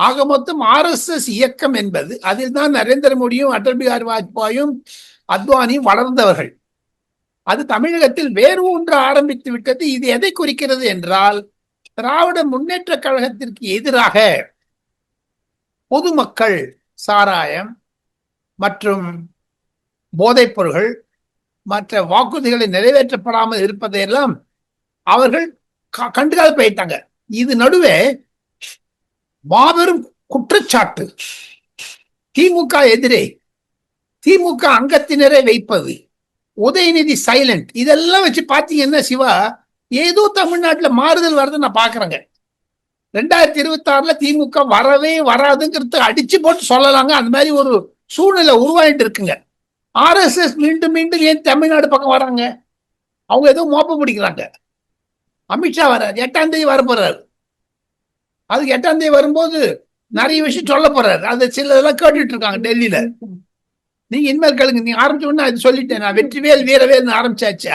ஆக மொத்தம் RSS இயக்கம் என்பது, அதில் தான் நரேந்திர மோடியும் அடல் பிகாரி வாஜ்பாயும் அத்வானியும் வளர்ந்தவர்கள். அது தமிழகத்தில் வேறு ஒன்று ஆரம்பித்து விட்டது. இது எதை குறிக்கிறது என்றால், திராவிட முன்னேற்ற கழகத்திற்கு எதிராக பொதுமக்கள் சாராயம் மற்றும் போதைப் பொருள்கள் மற்ற வாக்குறுதிகளை நிறைவேற்றப்படாமல் இருப்பதையெல்லாம் அவர்கள் கண்டுகாது போயிட்டாங்க. இது நடுவே மாபெரும் குற்றச்சாட்டு, திமுக எதிரே திமுக அங்கத்தினரை வைப்பது, உதயநிதி சைலண்ட், இதெல்லாம் வச்சு பாத்தீங்கன்னா சிவா ஏதோ தமிழ்நாட்டில் மாறுதல் வருது நான் பாக்குறேங்க. 2026 திமுக வரவே வராதுங்கிறது அடிச்சு போட்டு சொல்லலாங்க. அந்த மாதிரி ஒரு சூழ்நிலை உருவாயிட்டு இருக்குங்க. RSS மீண்டும் மீண்டும் ஏன் தமிழ்நாடு பக்கம் வராங்க? அவங்க ஏதோ மோப்ப பிடிக்கிறாங்க. அமித்ஷா வர்றாரு, 8ஆம் தேதி வர போறாரு. அதுக்கு 8ஆம் தேதி வரும்போது நிறைய விஷயம் சொல்ல போறாரு. அது சில இதெல்லாம் கேட்டுட்டு இருக்காங்க டெல்லியில. நீங்க இனிமேல் கேளுங்க. நீங்க ஆரம்பிச்ச உடனே அது சொல்லிட்டேன், நான் வெற்றிவேல் வீரவேல் ஆரம்பிச்சாச்சா?